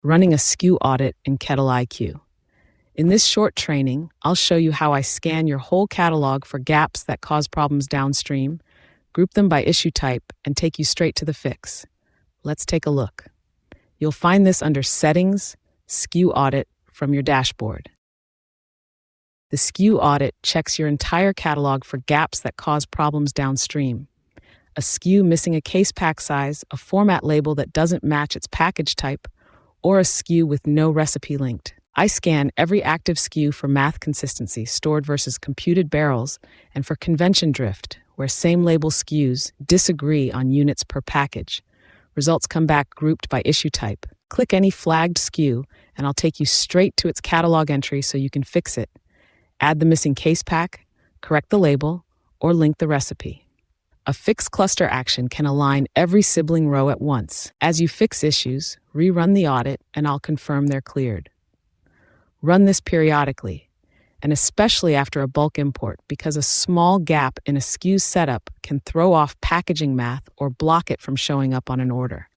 Running a SKU audit in KettleiQ. In this short training, I'll show you how I scan your whole catalog for gaps that cause problems downstream, group them by issue type, and take you straight to the fix. Let's take a look. You'll find this under Settings, SKU Audit from your dashboard. The SKU Audit checks your entire catalog for gaps that cause problems downstream. A SKU missing a case pack size, a format label that doesn't match its package type, or a SKU with no recipe linked. I scan every active SKU for math consistency, stored versus computed barrels, and for convention drift, where same label SKUs disagree on units per package. Results come back grouped by issue type. Click any flagged SKU, and I'll take you straight to its catalog entry so you can fix it. Add the missing case pack, correct the label, or link the recipe. A fix cluster action can align every sibling row at once. As you fix issues, rerun the audit, and I'll confirm they're cleared. Run this periodically, and especially after a bulk import, because a small gap in a SKU setup can throw off packaging math or block it from showing up on an order.